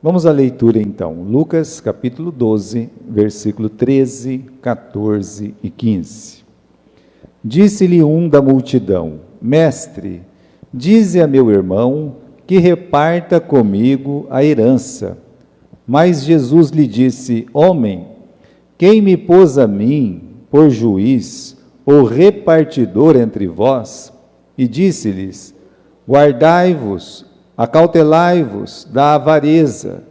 Vamos à leitura então, Lucas capítulo 12, versículo 13, 14 e 15. Disse-lhe um da multidão: Mestre, dize a meu irmão que reparta comigo a herança. Mas Jesus lhe disse: Homem, quem me pôs a mim por juiz ou repartidor entre vós? E disse-lhes: Guardai-vos, acautelai-vos da avareza,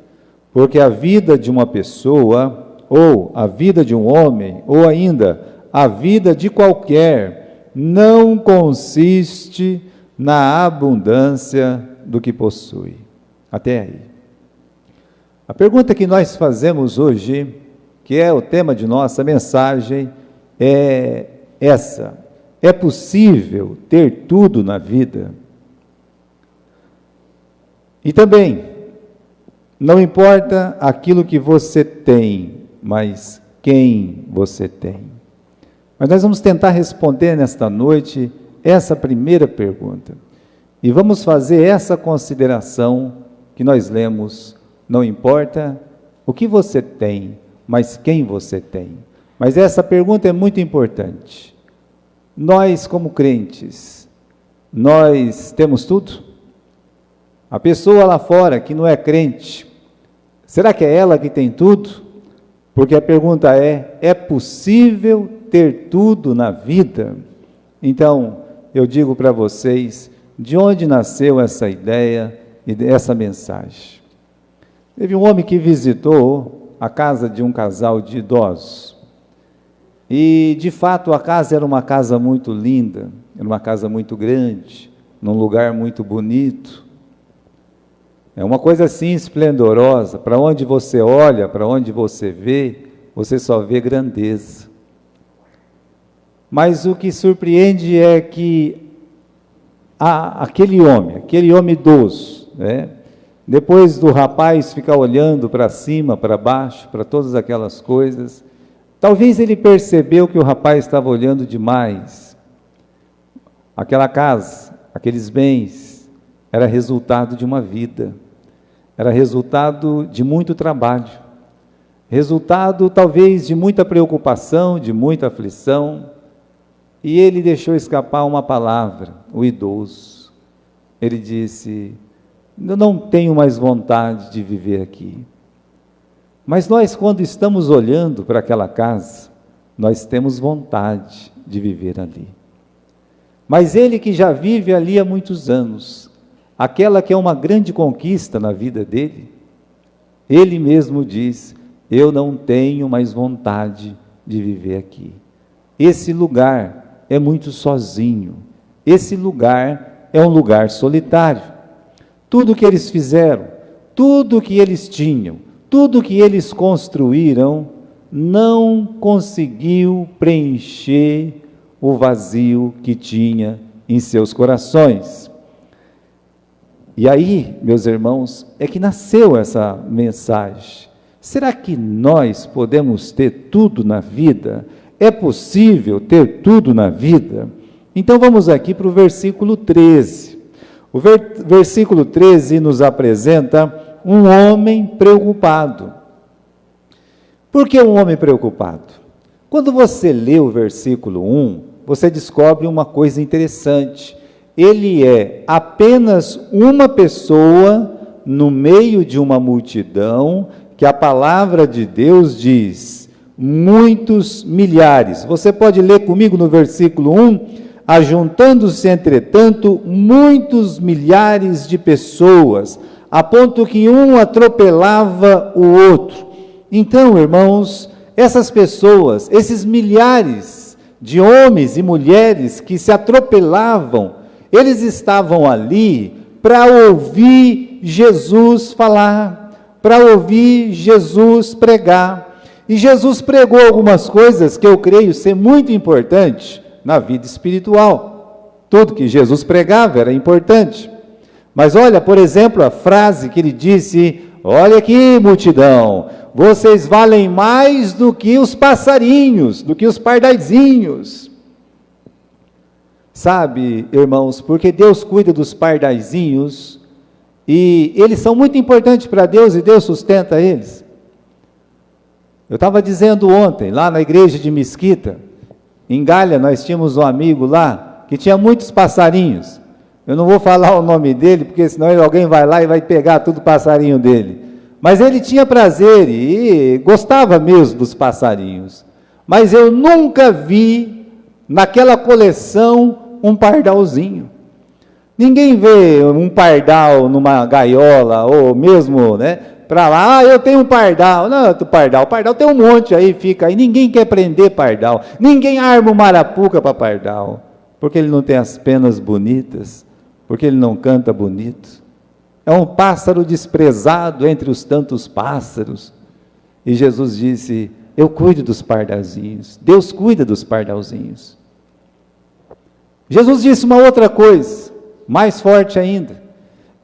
porque a vida de uma pessoa, ou a vida de um homem, ou ainda a vida de qualquer, não consiste na abundância do que possui. Até aí. A pergunta que nós fazemos hoje, que é o tema de nossa mensagem, é essa: é possível ter tudo na vida? E também, não importa aquilo que você tem, mas quem você tem. Mas nós vamos tentar responder nesta noite essa primeira pergunta. E vamos fazer essa consideração que nós lemos: não importa o que você tem, mas quem você tem. Mas essa pergunta é muito importante. Nós, como crentes, nós temos tudo? A pessoa lá fora que não é crente, será que é ela que tem tudo? Porque a pergunta é possível ter tudo na vida? Então, eu digo para vocês, de onde nasceu essa ideia e essa mensagem? Teve um homem que visitou a casa de um casal de idosos. E, de fato, a casa era uma casa muito linda, era uma casa muito grande, num lugar muito bonito. É uma coisa assim esplendorosa, para onde você olha, para onde você vê, você só vê grandeza. Mas o que surpreende é que aquele homem idoso, né, depois do rapaz ficar olhando para cima, para baixo, para todas aquelas coisas, talvez ele percebeu que o rapaz estava olhando demais. Aquela casa, aqueles bens, era resultado de uma vida. Era resultado de muito trabalho, resultado talvez de muita preocupação, de muita aflição, e ele deixou escapar uma palavra, o idoso. Ele disse: eu não tenho mais vontade de viver aqui. Mas nós, quando estamos olhando para aquela casa, nós temos vontade de viver ali. Mas ele que já vive ali há muitos anos, aquela que é uma grande conquista na vida dele, ele mesmo diz: eu não tenho mais vontade de viver aqui. Esse lugar é muito sozinho, esse lugar é um lugar solitário. Tudo que eles fizeram, tudo que eles tinham, tudo que eles construíram, não conseguiu preencher o vazio que tinha em seus corações. E aí, meus irmãos, é que nasceu essa mensagem. Será que nós podemos ter tudo na vida? É possível ter tudo na vida? Então vamos aqui para o versículo 13. O versículo 13 nos apresenta um homem preocupado. Por que um homem preocupado? Quando você lê o versículo 1, você descobre uma coisa interessante. Ele é apenas uma pessoa no meio de uma multidão, que a palavra de Deus diz, muitos milhares. Você pode ler comigo no versículo 1, ajuntando-se, entretanto, muitos milhares de pessoas, a ponto que um atropelava o outro. Então, irmãos, essas pessoas, esses milhares de homens e mulheres que se atropelavam, eles estavam ali para ouvir Jesus falar, para ouvir Jesus pregar. E Jesus pregou algumas coisas que eu creio ser muito importante na vida espiritual. Tudo que Jesus pregava era importante. Mas olha, por exemplo, a frase que ele disse: olha aqui, multidão, vocês valem mais do que os passarinhos, do que os pardaizinhos. Sabe, irmãos, porque Deus cuida dos pardaizinhos, e eles são muito importantes para Deus e Deus sustenta eles. Eu estava dizendo ontem, lá na igreja de Mesquita, em Galha, nós tínhamos um amigo lá, que tinha muitos passarinhos. Eu não vou falar o nome dele, porque senão alguém vai lá e vai pegar tudo passarinho dele. Mas ele tinha prazer e gostava mesmo dos passarinhos. Mas eu nunca vi naquela coleção um pardalzinho. Ninguém vê um pardal numa gaiola, ou mesmo, para lá, eu tenho um pardal. Não, pardal tem um monte aí, fica aí. Ninguém quer prender pardal. Ninguém arma uma arapuca para pardal, porque ele não tem as penas bonitas, porque ele não canta bonito. É um pássaro desprezado entre os tantos pássaros. E Jesus disse, eu cuido dos pardalzinhos. Deus cuida dos pardalzinhos. Jesus disse uma outra coisa, mais forte ainda.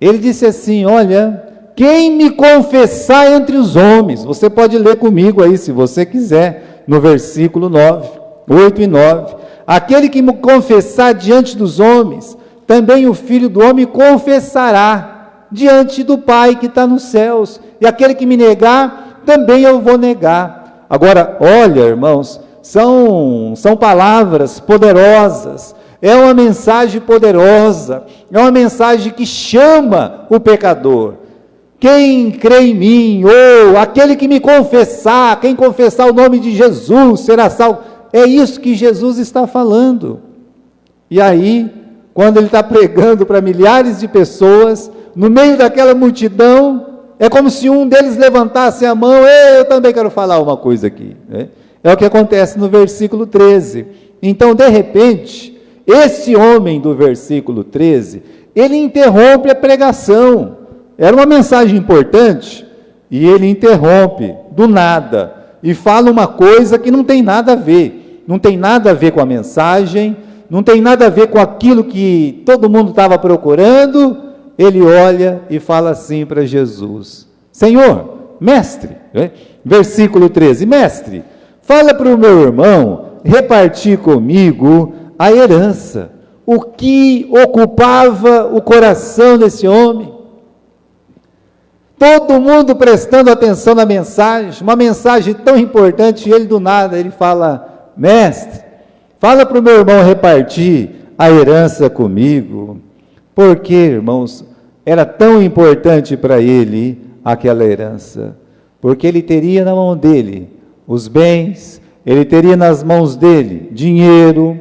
Ele disse assim, olha, quem me confessar entre os homens, você pode ler comigo aí, se você quiser, no versículo 9, 8 e 9. Aquele que me confessar diante dos homens, também o Filho do Homem confessará diante do Pai que está nos céus, e aquele que me negar, também eu vou negar. Agora, olha, irmãos, são palavras poderosas, é uma mensagem poderosa, é uma mensagem que chama o pecador. Quem crê em mim, ou aquele que me confessar, quem confessar o nome de Jesus, será salvo. É isso que Jesus está falando. E aí, quando ele está pregando para milhares de pessoas, no meio daquela multidão, é como se um deles levantasse a mão, eu também quero falar uma coisa aqui. É o que acontece no versículo 13. Então, de repente, esse homem do versículo 13, ele interrompe a pregação. Era uma mensagem importante, e ele interrompe do nada, e fala uma coisa que não tem nada a ver. Não tem nada a ver com a mensagem, não tem nada a ver com aquilo que todo mundo estava procurando. Ele olha e fala assim para Jesus, Senhor, mestre, versículo 13, mestre, fala para o meu irmão repartir comigo a herança, o que ocupava o coração desse homem. Todo mundo prestando atenção na mensagem, uma mensagem tão importante, e ele do nada, ele fala, mestre, fala para o meu irmão repartir a herança comigo. Porque, irmãos, era tão importante para ele aquela herança, porque ele teria na mão dele os bens, ele teria nas mãos dele dinheiro,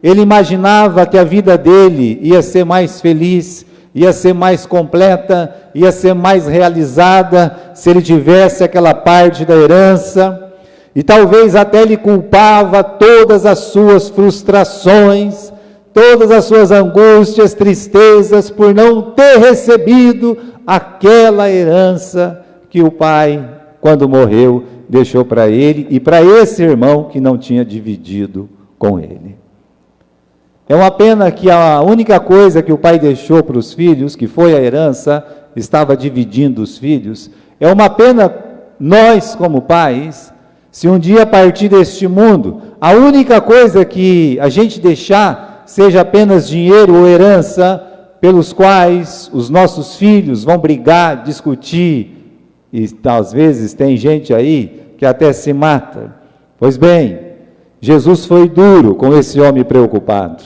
ele imaginava que a vida dele ia ser mais feliz, ia ser mais completa, ia ser mais realizada, se ele tivesse aquela parte da herança, e talvez até ele culpava todas as suas frustrações, todas as suas angústias, tristezas, por não ter recebido aquela herança que o pai, quando morreu, deixou para ele, e para esse irmão que não tinha dividido com ele. É uma pena que a única coisa que o pai deixou para os filhos, que foi a herança, estava dividindo os filhos. É uma pena nós, como pais, se um dia partir deste mundo, a única coisa que a gente deixar seja apenas dinheiro ou herança, pelos quais os nossos filhos vão brigar, discutir, e às vezes tem gente aí que até se mata. Pois bem, Jesus foi duro com esse homem preocupado.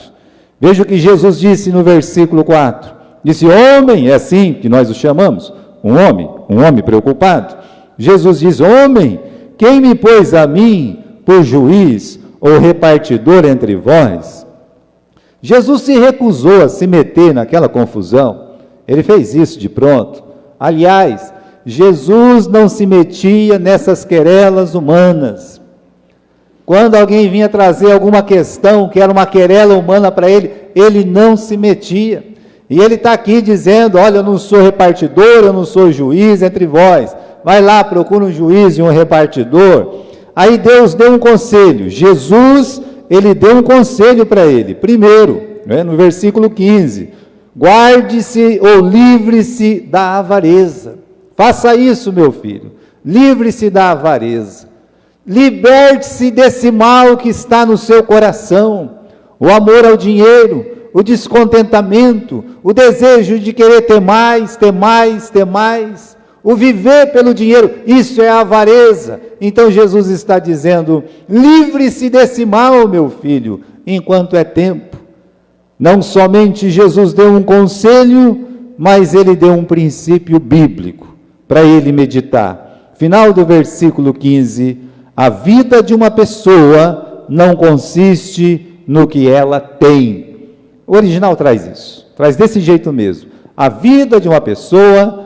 Veja o que Jesus disse no versículo 4, disse, homem, é assim que nós o chamamos, um homem preocupado. Jesus diz, homem, quem me pôs a mim por juiz ou repartidor entre vós? Jesus se recusou a se meter naquela confusão, ele fez isso de pronto. Aliás, Jesus não se metia nessas querelas humanas. Quando alguém vinha trazer alguma questão, que era uma querela humana para ele, ele não se metia. E ele está aqui dizendo, olha, eu não sou repartidor, eu não sou juiz entre vós. Vai lá, procura um juiz e um repartidor. Aí Deus deu um conselho, Jesus, ele deu um conselho para ele. Primeiro, no versículo 15, guarde-se ou livre-se da avareza. Faça isso, meu filho, livre-se da avareza. Liberte-se desse mal que está no seu coração, o amor ao dinheiro, o descontentamento, o desejo de querer ter mais, ter mais, ter mais, o viver pelo dinheiro, isso é avareza. Então Jesus está dizendo: livre-se desse mal, meu filho, enquanto é tempo. Não somente Jesus deu um conselho, mas ele deu um princípio bíblico para ele meditar. Final do versículo 15: a vida de uma pessoa não consiste no que ela tem. O original traz isso, traz desse jeito mesmo. A vida de uma pessoa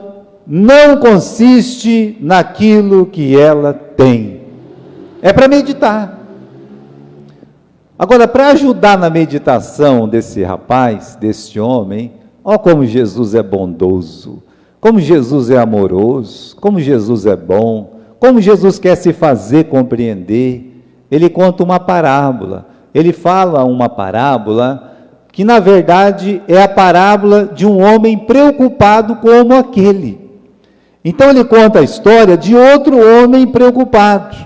não consiste naquilo que ela tem. É para meditar. Agora, para ajudar na meditação desse rapaz, desse homem, olha como Jesus é bondoso, como Jesus é amoroso, como Jesus é bom, como Jesus quer se fazer compreender. Ele conta uma parábola, ele fala uma parábola que na verdade é a parábola de um homem preocupado como aquele. Então ele conta a história de outro homem preocupado.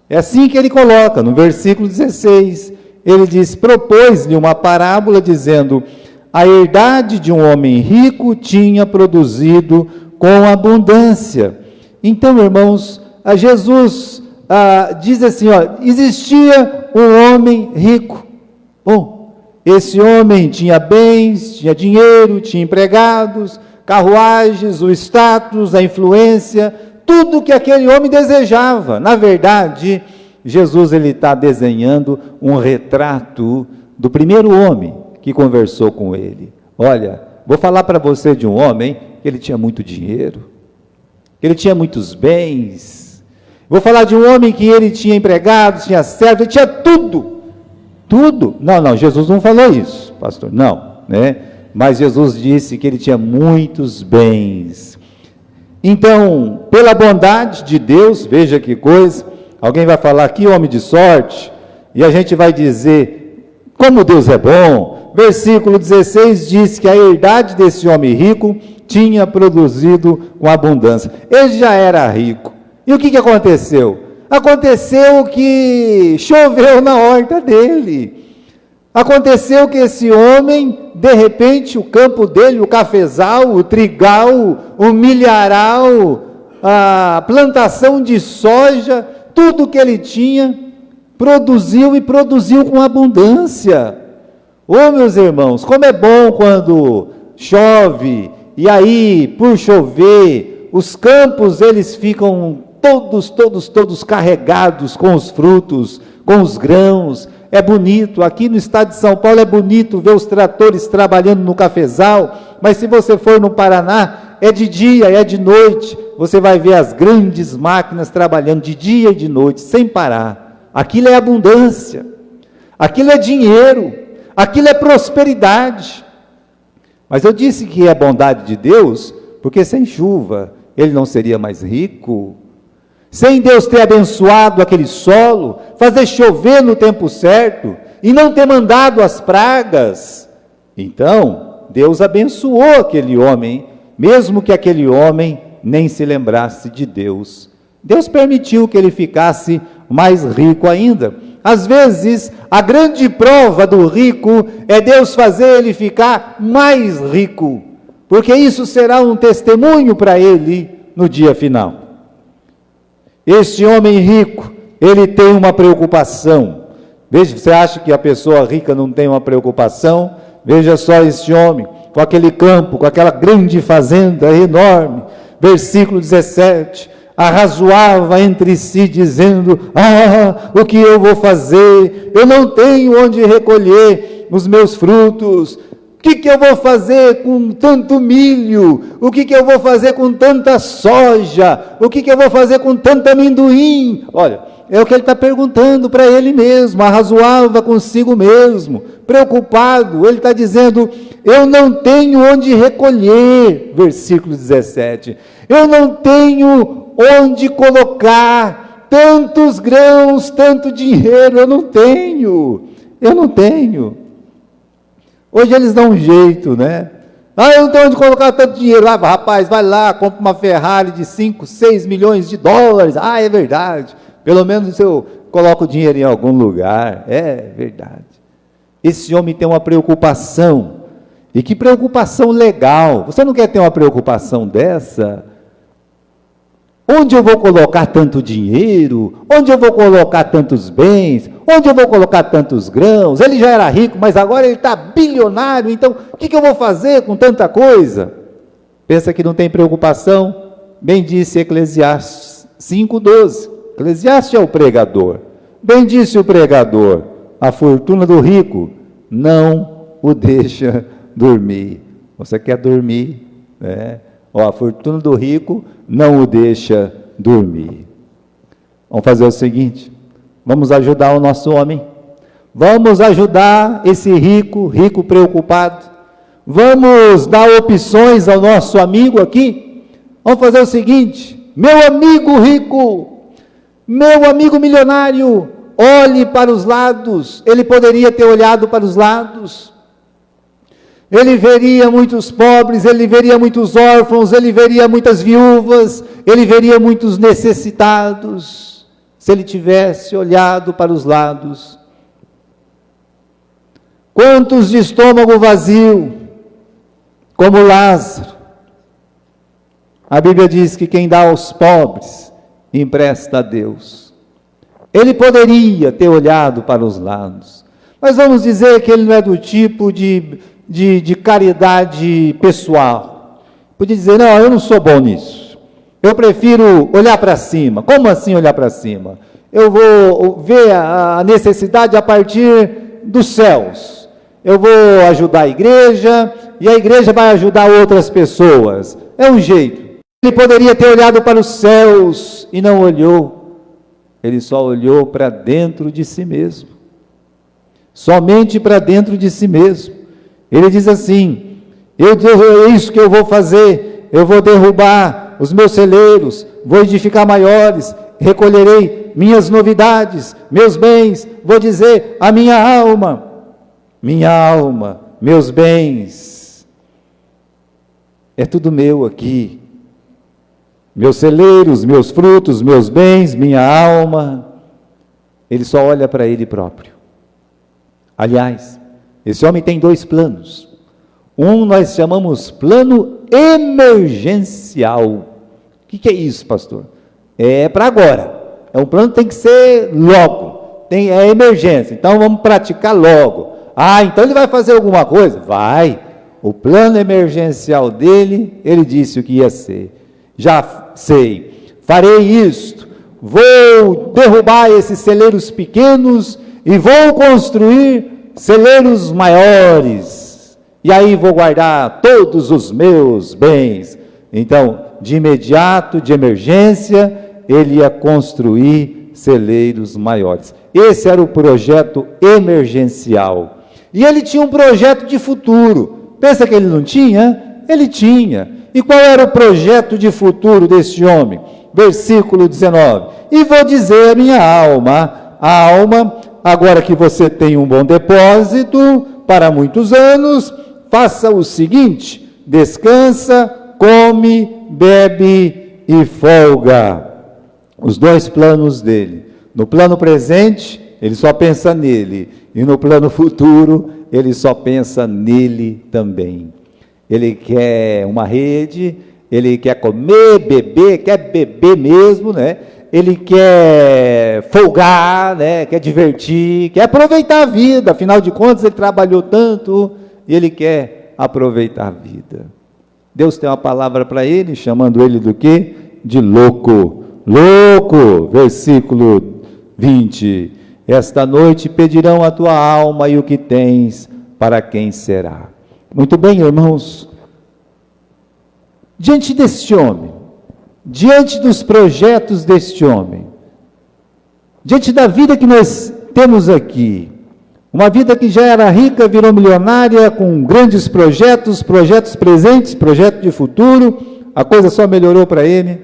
É assim que ele coloca, no versículo 16, ele diz: propôs-lhe uma parábola dizendo: a herdade de um homem rico tinha produzido com abundância. Então, irmãos, Jesus diz assim, existia um homem rico. Bom, esse homem tinha bens, tinha dinheiro, tinha empregados, carruagens, o status, a influência, tudo que aquele homem desejava. Na verdade, Jesus está desenhando um retrato do primeiro homem que conversou com ele. Olha, vou falar para você de um homem que ele tinha muito dinheiro, que ele tinha muitos bens. Vou falar de um homem que ele tinha empregados, tinha servos, ele tinha tudo. Tudo. Não, Jesus não falou isso, pastor, não, né? Mas Jesus disse que ele tinha muitos bens. Então, pela bondade de Deus, veja que coisa, alguém vai falar: que homem de sorte, e a gente vai dizer: como Deus é bom. Versículo 16 diz que a herdade desse homem rico tinha produzido com abundância. Ele já era rico. E o que aconteceu? Aconteceu que choveu na horta dele. Aconteceu que esse homem, de repente, o campo dele, o cafezal, o trigal, o milharal, a plantação de soja, tudo que ele tinha, produziu e produziu com abundância. Ô, meus irmãos, como é bom quando chove, e aí, por chover, os campos, eles ficam todos carregados com os frutos, com os grãos. É bonito. Aqui no estado de São Paulo é bonito ver os tratores trabalhando no cafezal, mas se você for no Paraná, é de dia, é de noite, você vai ver as grandes máquinas trabalhando de dia e de noite, sem parar. Aquilo é abundância, aquilo é dinheiro, aquilo é prosperidade. Mas eu disse que é bondade de Deus, porque sem chuva ele não seria mais rico. Sem Deus ter abençoado aquele solo, fazer chover no tempo certo, e não ter mandado as pragas, então Deus abençoou aquele homem, mesmo que aquele homem nem se lembrasse de Deus. Deus permitiu que ele ficasse mais rico ainda. Às vezes, a grande prova do rico é Deus fazer ele ficar mais rico, porque isso será um testemunho para ele no dia final. Este homem rico, ele tem uma preocupação. Veja, você acha que a pessoa rica não tem uma preocupação? Veja só este homem, com aquele campo, com aquela grande fazenda enorme. Versículo 17, arrazoava entre si, dizendo: o que eu vou fazer? Eu não tenho onde recolher os meus frutos. O que eu vou fazer com tanto milho? O que eu vou fazer com tanta soja? O que eu vou fazer com tanto amendoim? Olha, é o que ele está perguntando para ele mesmo, arrazoava consigo mesmo, preocupado. Ele está dizendo: eu não tenho onde recolher, versículo 17, eu não tenho onde colocar tantos grãos, tanto dinheiro, eu não tenho. Hoje eles dão um jeito, né? Eu não tenho onde colocar tanto dinheiro. Rapaz, vai lá, compra uma Ferrari de 5, 6 milhões de dólares. É verdade. Pelo menos eu coloco o dinheiro em algum lugar. É verdade. esse homem tem uma preocupação, e que preocupação legal. Você não quer ter uma preocupação dessa? Onde eu vou colocar tanto dinheiro? Onde eu vou colocar tantos bens? Onde eu vou colocar tantos grãos? Ele já era rico, mas agora ele está bilionário, então o que eu vou fazer com tanta coisa? Pensa que não tem preocupação? Bem disse Eclesiastes 5:12. Eclesiastes é o pregador. Bem disse o pregador: a fortuna do rico não o deixa dormir. Você quer dormir, né? A fortuna do rico não o deixa dormir. Vamos fazer o seguinte: vamos ajudar o nosso homem, vamos ajudar esse rico preocupado, vamos dar opções ao nosso amigo aqui. Vamos fazer o seguinte: meu amigo rico, meu amigo milionário, olhe para os lados. Ele poderia ter olhado para os lados. Ele veria muitos pobres, ele veria muitos órfãos, ele veria muitas viúvas, ele veria muitos necessitados, se ele tivesse olhado para os lados. Quantos de estômago vazio, como Lázaro? A Bíblia diz que quem dá aos pobres, empresta a Deus. Ele poderia ter olhado para os lados, mas vamos dizer que ele não é do tipo de caridade pessoal. Podia dizer: não, eu não sou bom nisso, eu prefiro olhar para cima. Como assim olhar para cima? Eu vou ver a necessidade a partir dos céus, eu vou ajudar a igreja, e a igreja vai ajudar outras pessoas. É um jeito. Ele poderia ter olhado para os céus e não olhou, ele só olhou para dentro de si mesmo, somente para dentro de si mesmo. Ele diz assim: é isso que eu vou fazer, eu vou derrubar os meus celeiros, vou edificar maiores, recolherei minhas novidades, meus bens, vou dizer a minha alma, meus bens, é tudo meu aqui, meus celeiros, meus frutos, meus bens, minha alma. Ele só olha para ele próprio. Aliás, esse homem tem dois planos. Um nós chamamos plano emergencial. O que é isso, pastor? É para agora. É um plano que tem que ser logo. É emergência, então vamos praticar logo. Então ele vai fazer alguma coisa? Vai. O plano emergencial dele, ele disse o que ia ser. Já sei, farei isto, vou derrubar esses celeiros pequenos e vou construir celeiros maiores, e aí vou guardar todos os meus bens. Então, de imediato, de emergência, ele ia construir celeiros maiores. Esse era o projeto emergencial. E ele tinha um projeto de futuro. Pensa que ele não tinha? Ele tinha. E qual era o projeto de futuro deste homem? Versículo 19. E vou dizer à minha alma, agora que você tem um bom depósito para muitos anos, faça o seguinte: descansa, come, bebe e folga. Os dois planos dele. No plano presente, ele só pensa nele, e no plano futuro, ele só pensa nele também. Ele quer uma rede, ele quer comer, beber, quer beber mesmo, né? Ele quer folgar, né? Quer divertir, quer aproveitar a vida. Afinal de contas, ele trabalhou tanto e ele quer aproveitar a vida. Deus tem uma palavra para ele, chamando ele do quê? De louco. Louco, versículo 20. Esta noite pedirão a tua alma e o que tens, para quem será? Muito bem, irmãos. Diante deste homem, diante dos projetos deste homem, diante da vida que nós temos aqui, uma vida que já era rica, virou milionária, com grandes projetos, projetos presentes, projeto de futuro, a coisa só melhorou para ele.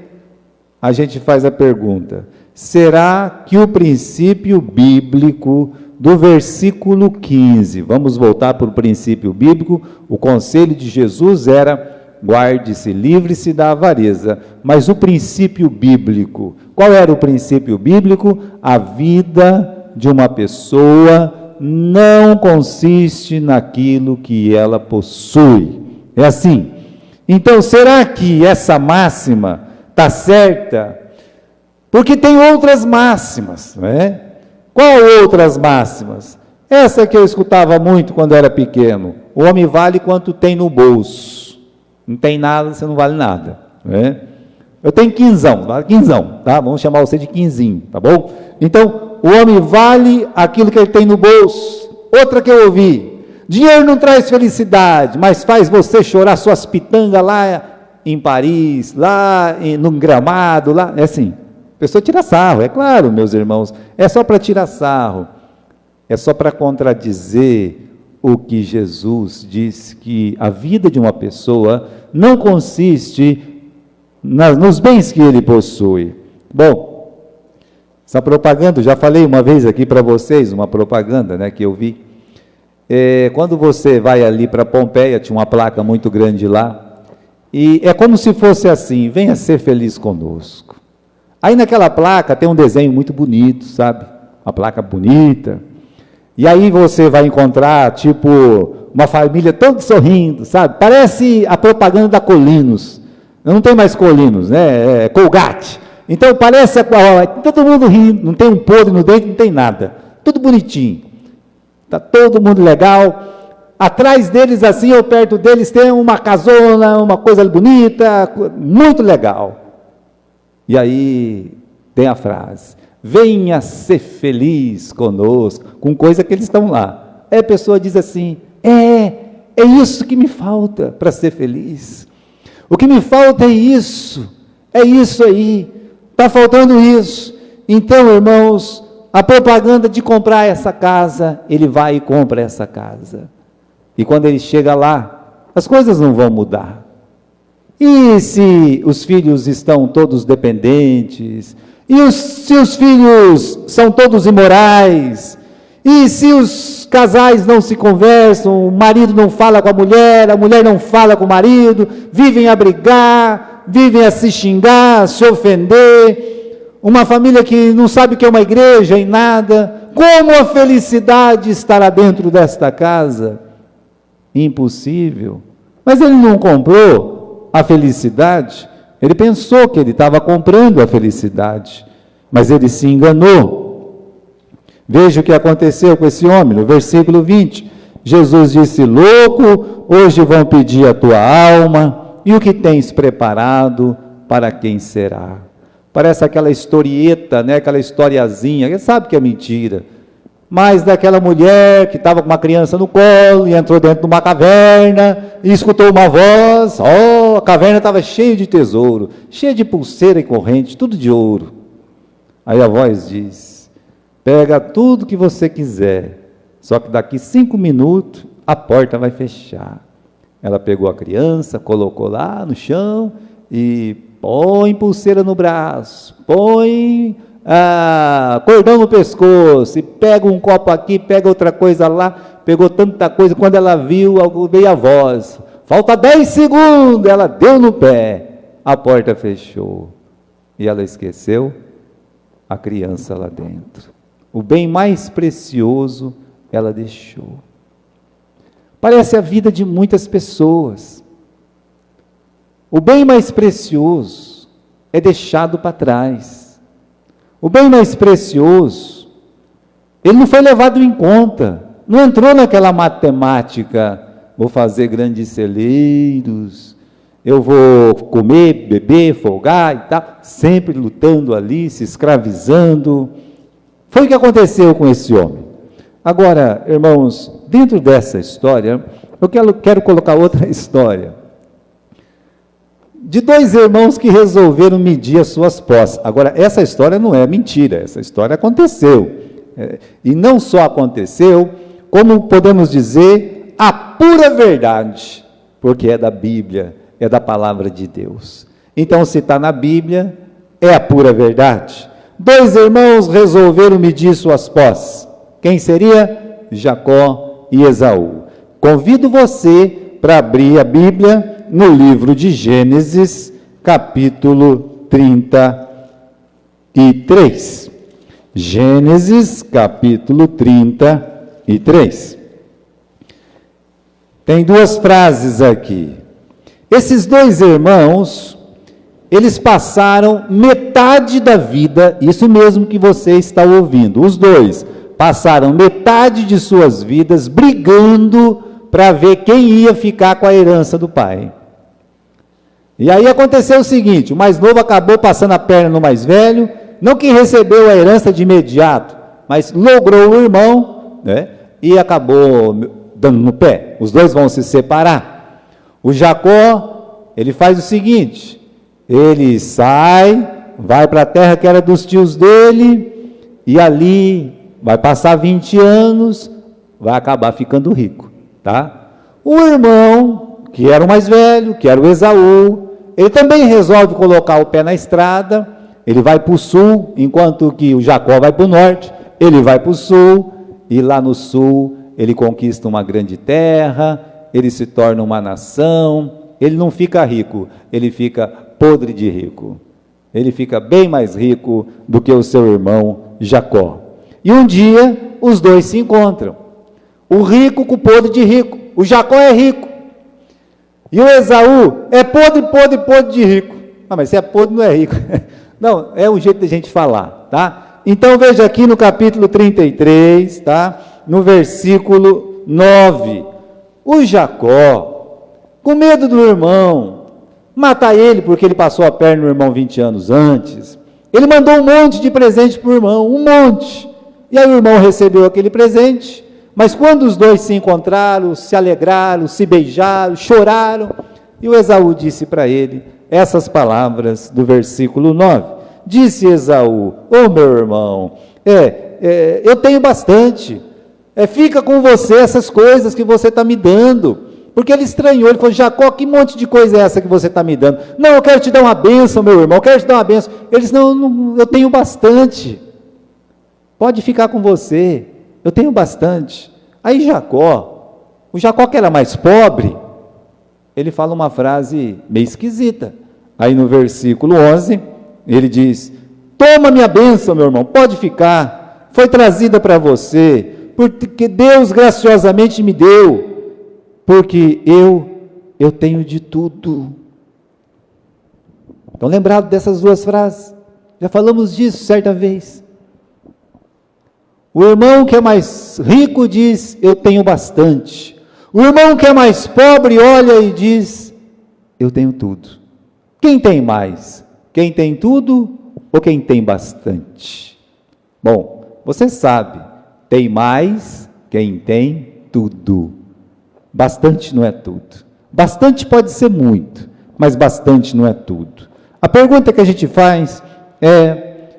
A gente faz a pergunta: será que o princípio bíblico do versículo 15, vamos voltar para o princípio bíblico, o conselho de Jesus era: guarde-se, livre-se da avareza. Mas o princípio bíblico, qual era o princípio bíblico? A vida de uma pessoa não consiste naquilo que ela possui. É assim. Então, será que essa máxima está certa? Porque tem outras máximas, né? Qual outras máximas? Essa que eu escutava muito quando era pequeno. O homem vale quanto tem no bolso. Não tem nada, você não vale nada, né? Eu tenho quinzão, tá? Vamos chamar você de quinzinho, tá bom? Então, o homem vale aquilo que ele tem no bolso. Outra que eu ouvi: dinheiro não traz felicidade, mas faz você chorar suas pitangas lá em Paris, lá no Gramado, lá. É assim, a pessoa tira sarro, é claro, meus irmãos, é só para tirar sarro, é só para contradizer o que Jesus disse, que a vida de uma pessoa não consiste nos bens que ele possui. Bom, essa propaganda, já falei uma vez aqui para vocês, uma propaganda, né, que eu vi. Quando você vai ali para Pompeia, tinha uma placa muito grande lá, e é como se fosse assim: venha ser feliz conosco. Aí naquela placa tem um desenho muito bonito, sabe? Uma placa bonita. E aí você vai encontrar, tipo, uma família toda sorrindo, sabe? Parece a propaganda da Colinos. Não tem mais Colinos, né? É Colgate. Então parece todo mundo rindo, não tem um podre no dente, não tem nada. Tudo bonitinho. Está todo mundo legal. Atrás deles, assim, ou perto deles, tem uma casona, uma coisa bonita, muito legal. E aí tem a frase: venha ser feliz conosco, com coisa que eles estão lá. Aí a pessoa diz assim: é isso que me falta para ser feliz. O que me falta é isso aí, está faltando isso. Então, irmãos, a propaganda de comprar essa casa, ele vai e compra essa casa. E quando ele chega lá, as coisas não vão mudar. E se os filhos estão todos dependentes? E se os filhos são todos imorais? E se os casais não se conversam, o marido não fala com a mulher não fala com o marido, vivem a brigar, vivem a se xingar, a se ofender, uma família que não sabe o que é uma igreja e nada, como a felicidade estará dentro desta casa? Impossível. Mas ele não comprou a felicidade, ele pensou que ele estava comprando a felicidade, mas ele se enganou. Veja o que aconteceu com esse homem, no versículo 20, Jesus disse: louco, hoje vão pedir a tua alma, e o que tens preparado, para quem será? Parece aquela historieta, né? Aquela historiazinha, quem sabe que é mentira, mas daquela mulher que estava com uma criança no colo, e entrou dentro de uma caverna, e escutou uma voz, a caverna estava cheia de tesouro, cheia de pulseira e corrente, tudo de ouro. Aí a voz diz: pega tudo que você quiser, só que daqui 5 minutos a porta vai fechar. Ela pegou a criança, colocou lá no chão e põe pulseira no braço, põe cordão no pescoço, e pega um copo aqui, pega outra coisa lá, pegou tanta coisa. Quando ela viu, veio a voz: falta 10 segundos, ela deu no pé, a porta fechou, e ela esqueceu a criança lá dentro. O bem mais precioso ela deixou. Parece a vida de muitas pessoas. O bem mais precioso é deixado para trás. O bem mais precioso, ele não foi levado em conta, não entrou naquela matemática: vou fazer grandes celeiros, eu vou comer, beber, folgar e tal, sempre lutando ali, se escravizando. Foi o que aconteceu com esse homem. Agora, irmãos, dentro dessa história, eu quero colocar outra história, de 2 irmãos que resolveram medir as suas posses. Agora, essa história não é mentira, essa história aconteceu. E não só aconteceu, como podemos dizer, a pura verdade, porque é da Bíblia, é da palavra de Deus. Então, se está na Bíblia, é a pura verdade. 2 irmãos resolveram medir suas posses. Quem seria? Jacó e Esaú. Convido você para abrir a Bíblia no livro de Gênesis, capítulo 33. Gênesis, capítulo 33. e 3. Tem duas frases aqui. Esses dois irmãos, eles passaram metade da vida, isso mesmo que você está ouvindo, os dois passaram metade de suas vidas brigando para ver quem ia ficar com a herança do pai. E aí aconteceu o seguinte, o mais novo acabou passando a perna no mais velho, não que recebeu a herança de imediato, mas logrou o irmão, né, e acabou dando no pé. Os dois vão se separar. O Jacó, ele faz o seguinte, ele sai, vai para a terra que era dos tios dele, e ali vai passar 20 anos, vai acabar ficando rico, tá? O irmão, que era o mais velho, que era o Esaú, ele também resolve colocar o pé na estrada, ele vai para o sul, enquanto que o Jacó vai para o norte, ele vai para o sul, e lá no sul ele conquista uma grande terra, ele se torna uma nação, ele não fica rico, ele fica podre de rico. Ele fica bem mais rico do que o seu irmão Jacó. E um dia, os dois se encontram. O rico com o podre de rico. O Jacó é rico. E o Esaú é podre, podre, podre de rico. Ah, mas se é podre, não é rico. Não, é um jeito de a gente falar, tá? Então, veja aqui no capítulo 33, tá? No versículo 9. O Jacó, com medo do irmão, matar ele porque ele passou a perna no irmão 20 anos antes, ele mandou um monte de presente para o irmão, um monte. E aí o irmão recebeu aquele presente, mas quando os dois se encontraram, se alegraram, se beijaram, choraram, e o Esaú disse para ele essas palavras do versículo 9. Disse Esaú: ô meu irmão, eu tenho bastante, fica com você essas coisas que você está me dando. Porque ele estranhou, ele falou: Jacó, que monte de coisa é essa que você está me dando? Não, eu quero te dar uma bênção, meu irmão, eu quero te dar uma bênção. Ele disse: não, eu tenho bastante, pode ficar com você, eu tenho bastante. Aí o Jacó que era mais pobre, ele fala uma frase meio esquisita. Aí no versículo 11, ele diz: toma minha bênção, meu irmão, pode ficar, foi trazida para você, porque Deus graciosamente me deu, porque eu tenho de tudo. Estão lembrados dessas duas frases? Já falamos disso certa vez. O irmão que é mais rico diz: eu tenho bastante. O irmão que é mais pobre olha e diz: eu tenho tudo. Quem tem mais? Quem tem tudo ou quem tem bastante? Bom, você sabe, tem mais quem tem tudo. Bastante não é tudo. Bastante pode ser muito, mas bastante não é tudo. A pergunta que a gente faz é: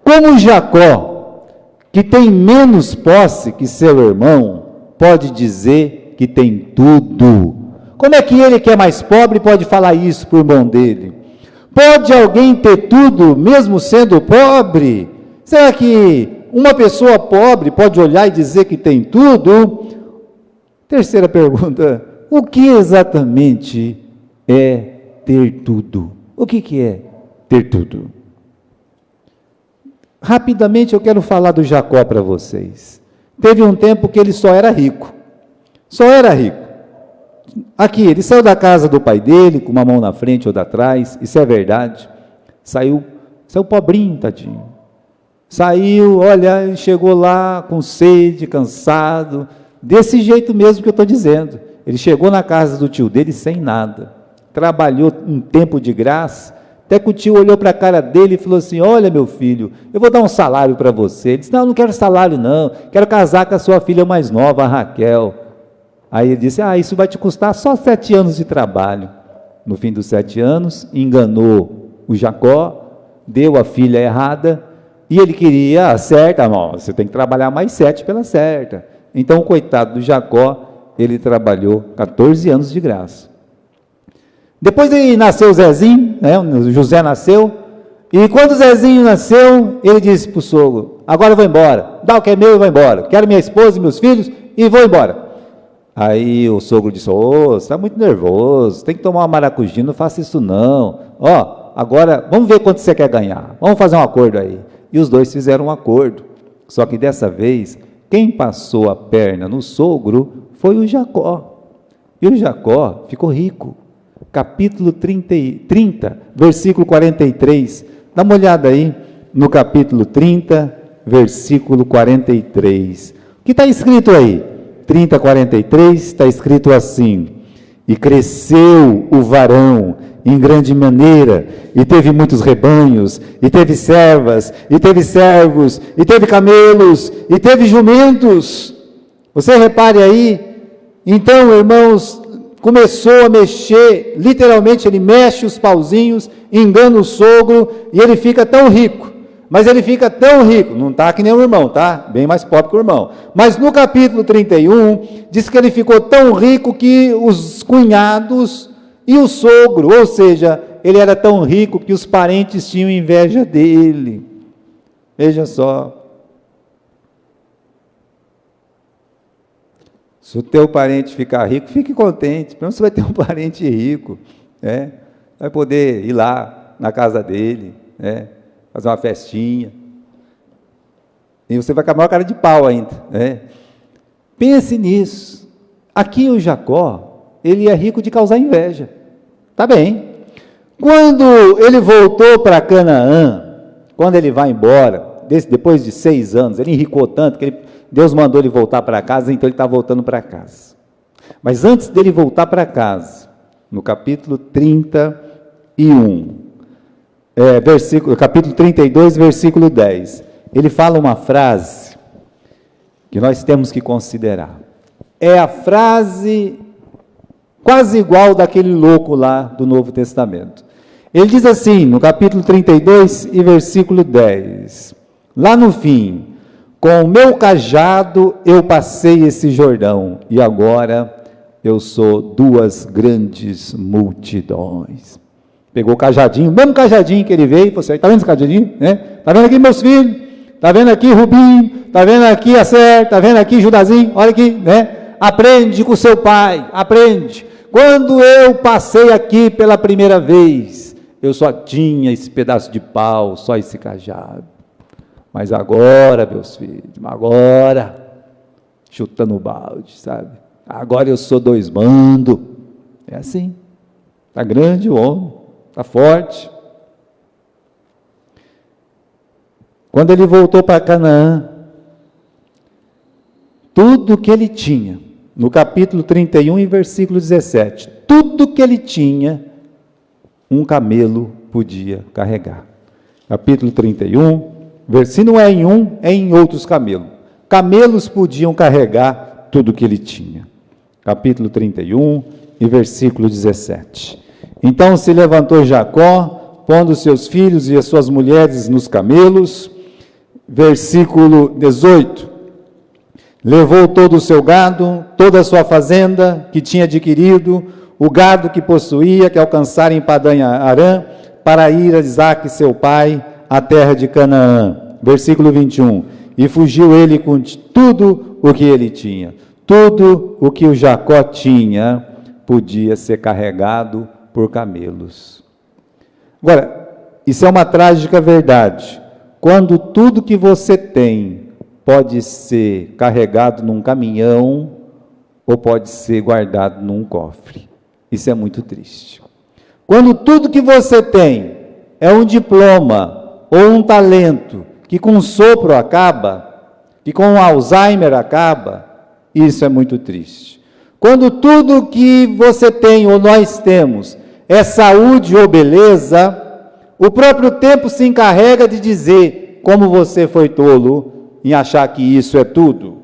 como Jacó, que tem menos posse que seu irmão, pode dizer que tem tudo? Como é que ele que é mais pobre pode falar isso para o irmão dele? Pode alguém ter tudo mesmo sendo pobre? Será que uma pessoa pobre pode olhar e dizer que tem tudo? Terceira pergunta: o que exatamente é ter tudo? O que é ter tudo? Rapidamente eu quero falar do Jacó para vocês. Teve um tempo que ele só era rico. Só era rico. Aqui, ele saiu da casa do pai dele, com uma mão na frente ou da trás, isso é verdade. Saiu pobrinho, tadinho. Saiu, olha, ele chegou lá com sede, cansado, desse jeito mesmo que eu estou dizendo. Ele chegou na casa do tio dele sem nada, trabalhou um tempo de graça, até que o tio olhou para a cara dele e falou assim: olha meu filho, eu vou dar um salário para você. Ele disse: não quero salário não, quero casar com a sua filha mais nova, a Raquel. Aí ele disse: isso vai te custar só 7 anos de trabalho. No fim dos 7 anos, enganou o Jacó, deu a filha errada, e ele queria a certa. Não, você tem que trabalhar mais 7 pela certa. Então, o coitado do Jacó, ele trabalhou 14 anos de graça. Depois ele nasceu o Zezinho, o José nasceu, e quando o Zezinho nasceu, ele disse para o sogro: agora eu vou embora, dá o que é meu e vou embora, quero minha esposa e meus filhos e vou embora. Aí o sogro disse: você está muito nervoso, tem que tomar uma maracujina, não faça isso não. Agora vamos ver quanto você quer ganhar, vamos fazer um acordo aí. E os dois fizeram um acordo, só que dessa vez quem passou a perna no sogro foi o Jacó. E o Jacó ficou rico. Capítulo 30, versículo 43. Dá uma olhada aí no capítulo 30, versículo 43. O que está escrito aí? 30, 43, está escrito assim: e cresceu o varão em grande maneira, e teve muitos rebanhos, e teve servas, e teve servos, e teve camelos, e teve jumentos. Você repare aí, então, irmãos, começou a mexer, literalmente ele mexe os pauzinhos, engana o sogro, e ele fica tão rico. Mas ele fica tão rico, não está que nem o irmão, tá? Bem mais pobre que o irmão. Mas no capítulo 31, diz que ele ficou tão rico que os cunhados e o sogro, ou seja, ele era tão rico que os parentes tinham inveja dele. Veja só. Se o teu parente ficar rico, fique contente, porque você vai ter um parente rico, né? Vai poder ir lá na casa dele, né? Fazer uma festinha, e você vai com a maior cara de pau ainda, né? Pense nisso. Aqui o Jacó, ele é rico de causar inveja, tá bem. Quando ele voltou para Canaã, quando ele vai embora, depois de 6 anos, ele enricou tanto que Deus mandou ele voltar para casa, então ele está voltando para casa. Mas antes dele voltar para casa, no capítulo 31, capítulo 32, versículo 10, ele fala uma frase que nós temos que considerar. É a frase quase igual daquele louco lá do Novo Testamento. Ele diz assim, no capítulo 32 e versículo 10, lá no fim: com o meu cajado eu passei esse Jordão, e agora eu sou 2 grandes multidões. Pegou o cajadinho, o mesmo cajadinho que ele veio, você está vendo esse cajadinho? Está vendo aqui meus filhos? Está vendo aqui Rubinho? Está vendo aqui Acer? Está vendo aqui Judazinho? Olha aqui, né? Aprende com seu pai, aprende. Quando eu passei aqui pela primeira vez, eu só tinha esse pedaço de pau, só esse cajado. Mas agora, meus filhos, agora, chutando o balde, sabe? Agora eu sou 2 mandos. É assim. Está grande o homem, está forte. Quando ele voltou para Canaã, tudo que ele tinha, no capítulo 31 e versículo 17, tudo que ele tinha, um camelo podia carregar. Capítulo 31, se não é em um, é em outros camelos. Camelos podiam carregar tudo que ele tinha. Capítulo 31 e versículo 17. Então se levantou Jacó, pondo seus filhos e as suas mulheres nos camelos. Versículo 18. Levou todo o seu gado, toda a sua fazenda que tinha adquirido, o gado que possuía, que alcançara em Padã-Arã, para ir a Isaque seu pai, à terra de Canaã. Versículo 21. E fugiu ele com tudo o que ele tinha. Tudo o que o Jacó tinha podia ser carregado por camelos. Agora, isso é uma trágica verdade. Quando tudo que você tem pode ser carregado num caminhão ou pode ser guardado num cofre. Isso é muito triste. Quando tudo que você tem é um diploma ou um talento que com um sopro acaba, que com um Alzheimer acaba, isso é muito triste. Quando tudo que você tem ou nós temos é saúde ou beleza, o próprio tempo se encarrega de dizer como você foi tolo em achar que isso é tudo.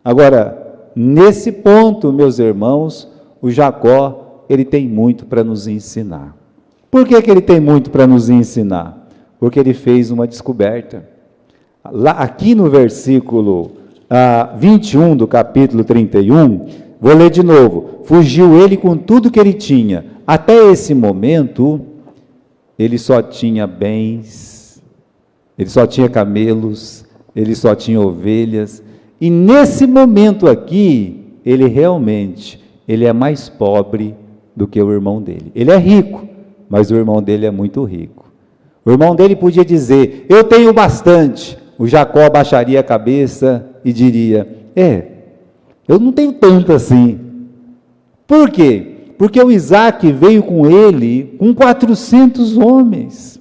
Agora, nesse ponto, meus irmãos, o Jacó, ele tem muito para nos ensinar. Por que ele tem muito para nos ensinar? Porque ele fez uma descoberta. Lá, aqui no versículo 21 do capítulo 31, vou ler de novo. Fugiu ele com tudo que ele tinha. Até esse momento, ele só tinha bens, ele só tinha camelos, ele só tinha ovelhas. E nesse momento aqui, ele é mais pobre do que o irmão dele. Ele é rico, mas o irmão dele é muito rico. O irmão dele podia dizer: eu tenho bastante. o Jacó abaixaria a cabeça e diria: eu não tenho tanto assim. Por quê? Porque o Isaac veio com ele, com 400 homens.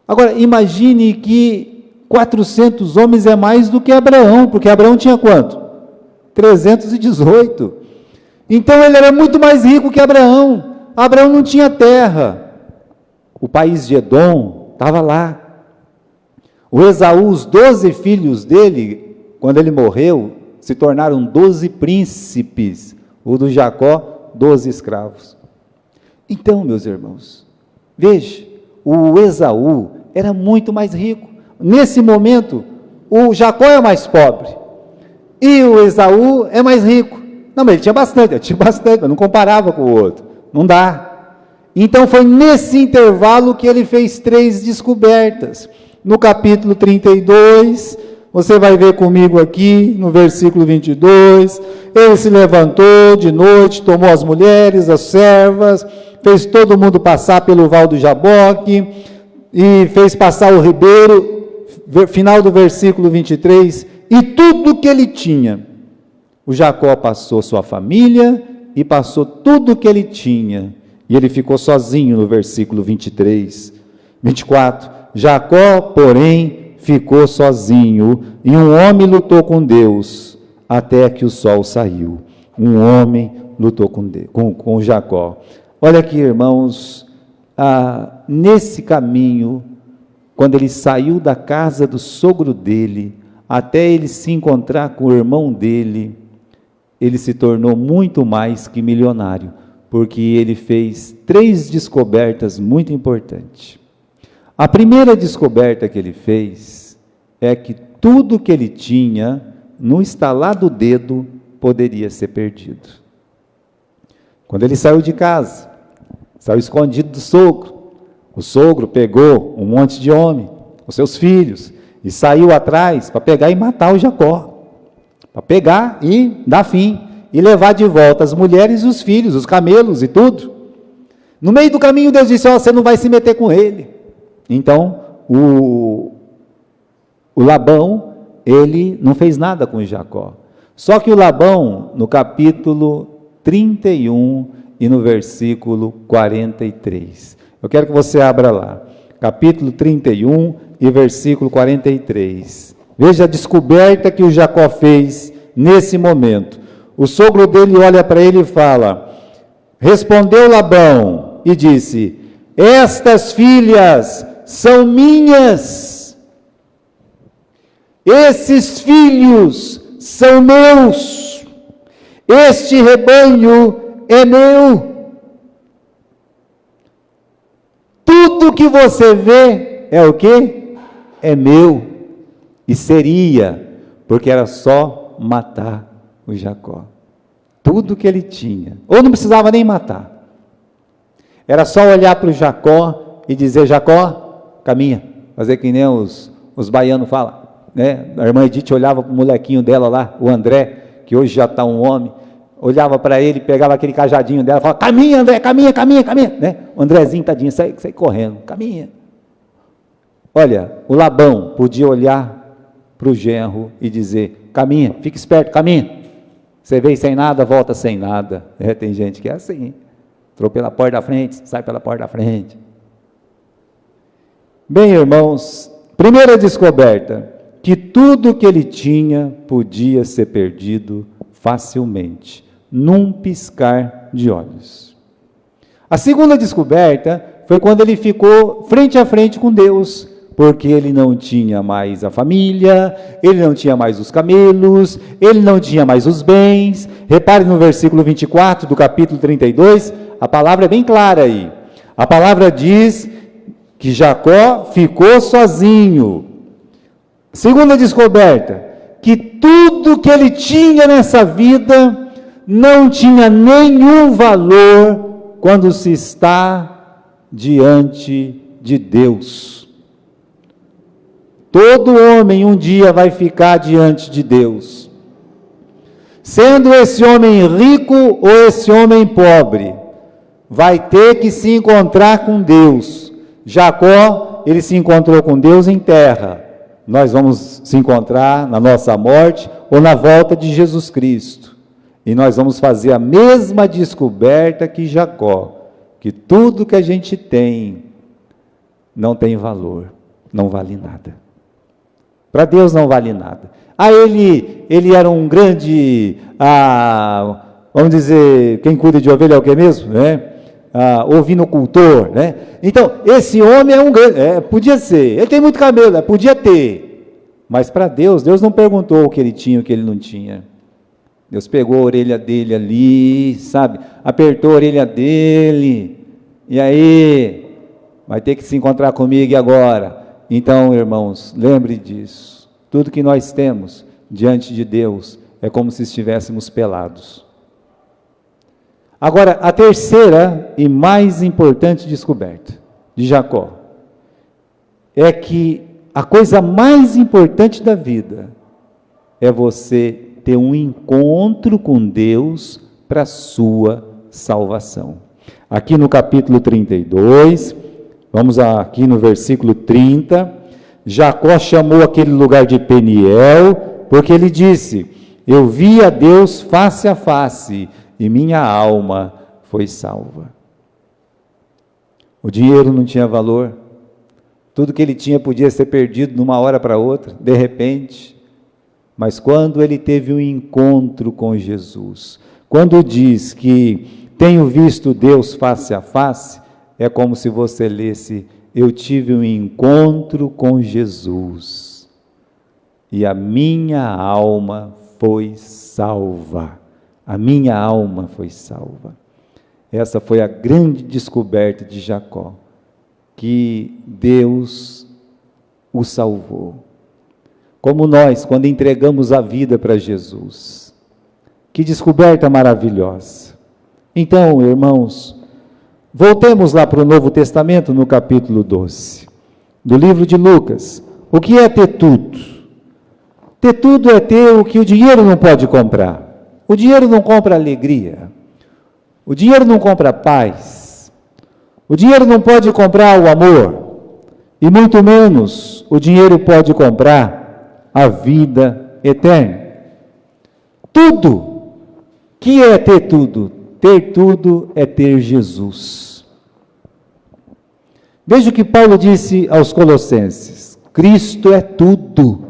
Agora, imagine que 400 homens é mais do que Abraão, porque Abraão tinha quanto? 318. Então ele era muito mais rico que Abraão. Abraão não tinha terra. O país de Edom estava lá. O Esaú, os 12 filhos dele, quando ele morreu, se tornaram 12 príncipes. O do Jacó, 12 escravos. Então, meus irmãos, veja, o Esaú era muito mais rico. Nesse momento, o Jacó é mais pobre. E o Esaú é mais rico. Não, mas ele tinha bastante, mas não comparava com o outro. Não dá. Então foi nesse intervalo que ele fez 3 descobertas. No capítulo 32, você vai ver comigo aqui, no versículo 22, ele se levantou de noite, tomou as mulheres, as servas, fez todo mundo passar pelo val do Jaboque, e fez passar o ribeiro, final do versículo 23, e tudo que ele tinha. O Jacó passou sua família, e passou tudo que ele tinha, e ele ficou sozinho no versículo 23, 24, Jacó, porém, ficou sozinho, e um homem lutou com Deus, até que o sol saiu. Um homem lutou com Jacó. Olha aqui, irmãos, nesse caminho, quando ele saiu da casa do sogro dele, até ele se encontrar com o irmão dele, ele se tornou muito mais que milionário, porque ele fez 3 descobertas muito importantes. A primeira descoberta que ele fez é que tudo que ele tinha, no estalar do dedo, poderia ser perdido. Quando ele saiu de casa, saiu escondido do sogro, o sogro pegou um monte de homem, os seus filhos, e saiu atrás para pegar e matar o Jacó, para pegar e dar fim, e levar de volta as mulheres e os filhos, os camelos e tudo. No meio do caminho Deus disse: você não vai se meter com ele. Então, o Labão, ele não fez nada com Jacó. Só que o Labão, no capítulo 31 e no versículo 43. Eu quero que você abra lá. Capítulo 31 e versículo 43. Veja a descoberta que o Jacó fez nesse momento. O sogro dele olha para ele e fala: respondeu Labão e disse: estas filhas são minhas, esses filhos são meus, este rebanho é meu. Tudo que você vê é o quê? É meu. E seria, porque era só matar o Jacó. Tudo que ele tinha, ou não precisava nem matar, era só olhar para o Jacó e dizer: Jacó, caminha. Fazer que nem os baianos falam, né? A irmã Edith olhava para o molequinho dela lá, o André, que hoje já está um homem, olhava para ele, pegava aquele cajadinho dela e falava: caminha, André, caminha, né? O Andrezinho, tadinho, sai correndo, caminha. Olha, o Labão podia olhar para o genro e dizer: caminha, fica esperto, caminha. Você veio sem nada, volta sem nada. Tem gente que é assim. Entrou pela porta da frente, sai pela porta da frente. Bem, irmãos, primeira descoberta, que tudo que ele tinha podia ser perdido facilmente, num piscar de olhos. A segunda descoberta foi quando ele ficou frente a frente com Deus, porque ele não tinha mais a família, ele não tinha mais os camelos, ele não tinha mais os bens. Repare no versículo 24 do capítulo 32, a palavra é bem clara aí. A palavra diz que Jacó ficou sozinho. Segunda descoberta, que tudo que ele tinha nessa vida não tinha nenhum valor quando se está diante de Deus. Todo homem um dia vai ficar diante de Deus, sendo esse homem rico ou esse homem pobre, vai ter que se encontrar com Deus. Jacó, ele se encontrou com Deus em terra, nós vamos se encontrar na nossa morte ou na volta de Jesus Cristo. E nós vamos fazer a mesma descoberta que Jacó, que tudo que a gente tem não tem valor, não vale nada. Para Deus não vale nada. Ele era um grande, vamos dizer, quem cuida de ovelha é o que mesmo? Ovinocultor, né? Então, esse homem é um grande, podia ser, ele tem muito camelo, podia ter, mas para Deus não perguntou o que ele tinha, o que ele não tinha. Deus pegou a orelha dele ali, sabe, apertou a orelha dele, e aí, vai ter que se encontrar comigo agora. Então, irmãos, lembre disso, tudo que nós temos diante de Deus é como se estivéssemos pelados. Agora, a terceira e mais importante descoberta de Jacó é que a coisa mais importante da vida é você ter um encontro com Deus para a sua salvação. Aqui no capítulo 32, vamos aqui no versículo 30, Jacó chamou aquele lugar de Peniel, porque ele disse: eu vi a Deus face a face, e minha alma foi salva. O dinheiro não tinha valor, tudo que ele tinha podia ser perdido de uma hora para outra, de repente, mas quando ele teve um encontro com Jesus, quando diz que tenho visto Deus face a face, é como se você lesse: eu tive um encontro com Jesus, e a minha alma foi salva. A minha alma foi salva. Essa foi a grande descoberta de Jacó, que Deus o salvou. Como nós, quando entregamos a vida para Jesus. Que descoberta maravilhosa. Então, irmãos, voltemos lá para o Novo Testamento, no capítulo 12, do livro de Lucas. O que é ter tudo? Ter tudo é ter o que o dinheiro não pode comprar. O dinheiro não compra alegria, o dinheiro não compra paz, o dinheiro não pode comprar o amor, e muito menos o dinheiro pode comprar a vida eterna. Tudo, que é ter tudo? Ter tudo é ter Jesus. Veja o que Paulo disse aos Colossenses: Cristo é tudo.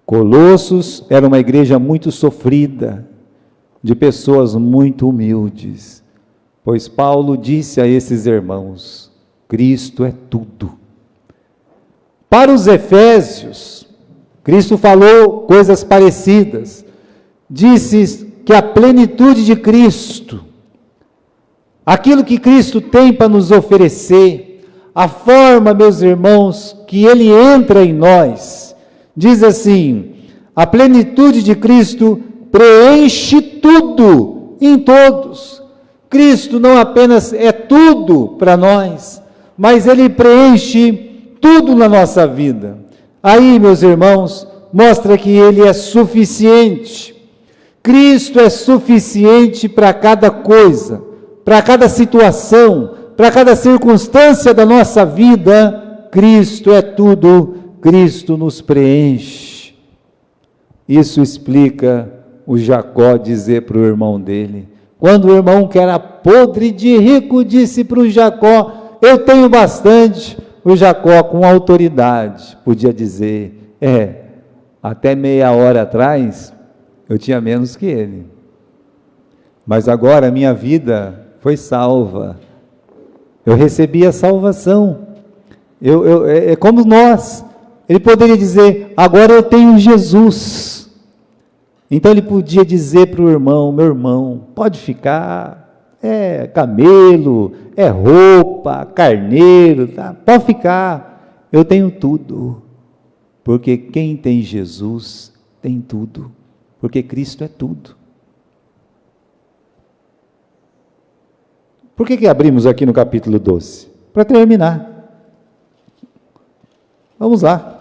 Colossos era uma igreja muito sofrida, de pessoas muito humildes, pois Paulo disse a esses irmãos: Cristo é tudo. Para os Efésios, Cristo falou coisas parecidas, disse que a plenitude de Cristo, aquilo que Cristo tem para nos oferecer, a forma, meus irmãos, que Ele entra em nós, diz assim: a plenitude de Cristo preenche tudo em todos. Cristo não apenas é tudo para nós, mas Ele preenche tudo na nossa vida. Aí, meus irmãos, mostra que Ele é suficiente. Cristo é suficiente para cada coisa, para cada situação, para cada circunstância da nossa vida. Cristo é tudo. Cristo nos preenche. Isso explica o Jacó dizer para o irmão dele, quando o irmão que era podre de rico disse para o Jacó: eu tenho bastante. O Jacó, com autoridade, podia dizer: até meia hora atrás eu tinha menos que ele, mas agora a minha vida foi salva, eu recebi a salvação. É como nós. Ele poderia dizer: agora eu tenho Jesus. Então ele podia dizer para o irmão: meu irmão, pode ficar, camelo, roupa, carneiro, tá? Pode ficar, eu tenho tudo, porque quem tem Jesus tem tudo, porque Cristo é tudo. Por que abrimos aqui no capítulo 12? Para terminar. Vamos lá.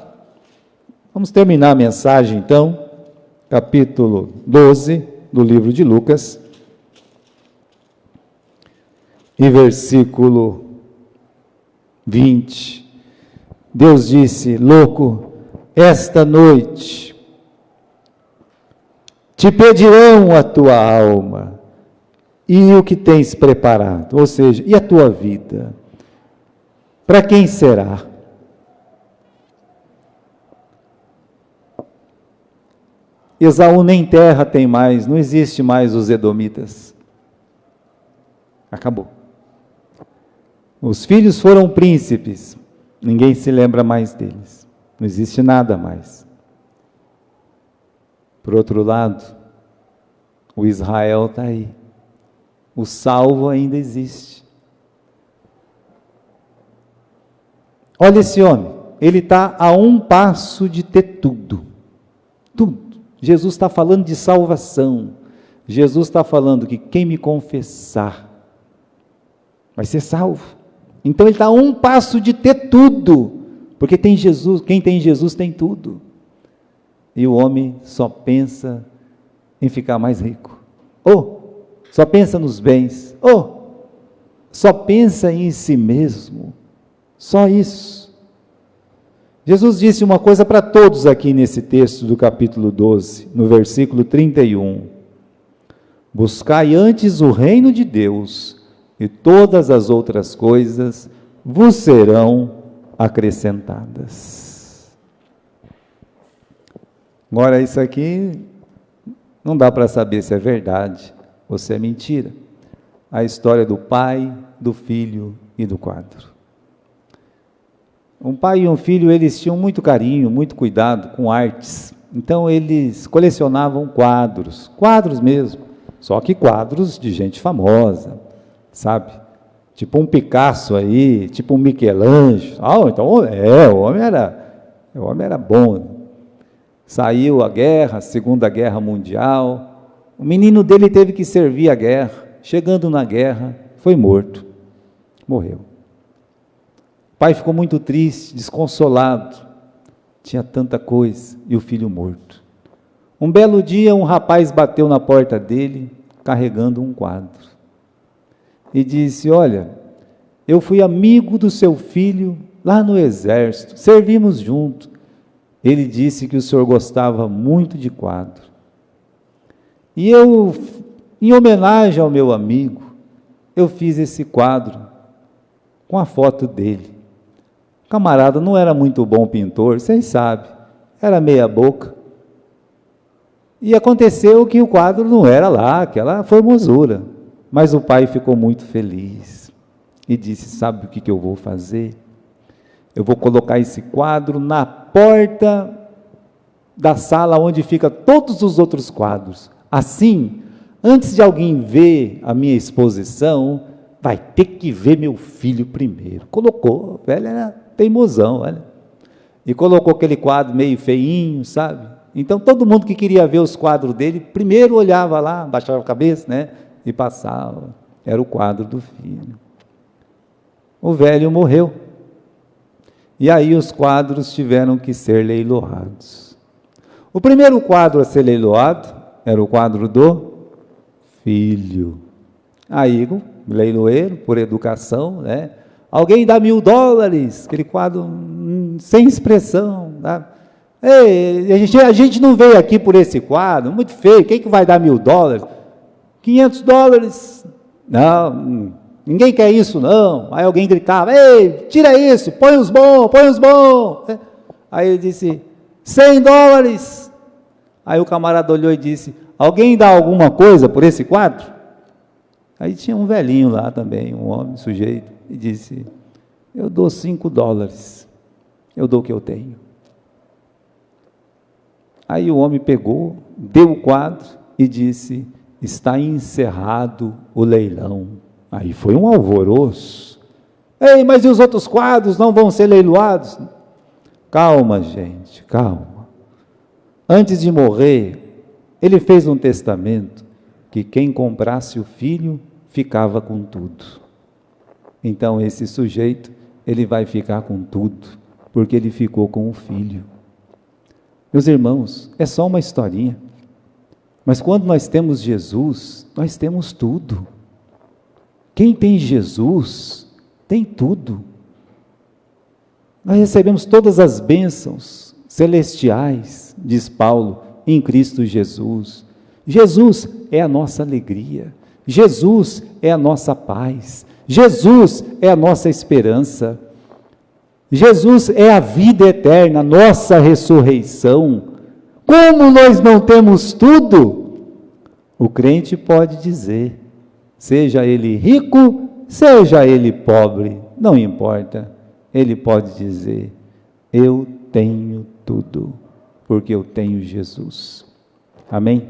Vamos terminar a mensagem, então, capítulo 12 do livro de Lucas, e versículo 20. Deus disse: louco, esta noite te pedirão a tua alma e o que tens preparado, ou seja, e a tua vida, para quem será? Esaú nem terra tem mais, não existe mais os edomitas. Acabou. Os filhos foram príncipes, ninguém se lembra mais deles, não existe nada mais. Por outro lado, o Israel está aí, o salvo ainda existe. Olha esse homem, ele está a um passo de ter tudo, tudo. Jesus está falando de salvação, Jesus está falando que quem me confessar vai ser salvo. Então ele está a um passo de ter tudo, porque tem Jesus, quem tem Jesus tem tudo. E o homem só pensa em ficar mais rico, ou só pensa nos bens, ou só pensa em si mesmo, só isso. Jesus disse uma coisa para todos aqui nesse texto do capítulo 12, no versículo 31. Buscai antes o reino de Deus, e todas as outras coisas vos serão acrescentadas. Agora, isso aqui não dá para saber se é verdade ou se é mentira. A história do pai, do filho e do quadro. Um pai e um filho, eles tinham muito carinho, muito cuidado com artes. Então, eles colecionavam quadros, quadros mesmo, só que quadros de gente famosa, sabe? Tipo um Picasso aí, tipo um Michelangelo. Então, o homem era bom. Saiu a guerra, a Segunda Guerra Mundial. O menino dele teve que servir a guerra. Chegando na guerra, foi morto. Morreu. O pai ficou muito triste, desconsolado. Tinha tanta coisa, e o filho morto. Um belo dia, um rapaz bateu na porta dele, carregando um quadro. E disse: olha, eu fui amigo do seu filho lá no exército, servimos juntos. Ele disse que o senhor gostava muito de quadro. E eu, em homenagem ao meu amigo, eu fiz esse quadro com a foto dele. O camarada não era muito bom pintor, vocês sabem, era meia boca. E aconteceu que o quadro não era lá, aquela formosura. Mas o pai ficou muito feliz e disse: sabe o que eu vou fazer? Eu vou colocar esse quadro na porta da sala onde ficam todos os outros quadros. Assim, antes de alguém ver a minha exposição, vai ter que ver meu filho primeiro. Colocou, o velho era teimosão, olha. E colocou aquele quadro meio feinho, sabe? Então, todo mundo que queria ver os quadros dele, primeiro olhava lá, baixava a cabeça, né? E passava. Era o quadro do filho. O velho morreu. E aí os quadros tiveram que ser leiloados. O primeiro quadro a ser leiloado era o quadro do filho. Aí, o leiloeiro, por educação, né? Alguém dá $1.000, aquele quadro sem expressão, tá? Ei, a gente não veio aqui por esse quadro, muito feio, quem que vai dar $1.000? $500? Não, ninguém quer isso não. Aí alguém gritava: ei, tira isso, põe os bons, põe os bons. Aí ele disse: $100. Aí o camarada olhou e disse: alguém dá alguma coisa por esse quadro? Aí tinha um velhinho lá também, um homem, sujeito, e disse: eu dou $5, eu dou o que eu tenho. Aí o homem pegou, deu o quadro e disse: está encerrado o leilão. Aí foi um alvoroço. Ei, mas e os outros quadros não vão ser leiloados? Calma, gente, calma. Antes de morrer, ele fez um testamento que quem comprasse o filho ficava com tudo. Então esse sujeito, ele vai ficar com tudo, porque ele ficou com o filho. Meus irmãos, é só uma historinha. Mas quando nós temos Jesus, nós temos tudo. Quem tem Jesus, tem tudo. Nós recebemos todas as bênçãos celestiais, diz Paulo, em Cristo Jesus. Jesus é a nossa alegria, Jesus é a nossa paz, Jesus é a nossa esperança, Jesus é a vida eterna, nossa ressurreição. Como nós não temos tudo? O crente pode dizer, seja ele rico, seja ele pobre, não importa, ele pode dizer, eu tenho tudo, porque eu tenho Jesus. Amém?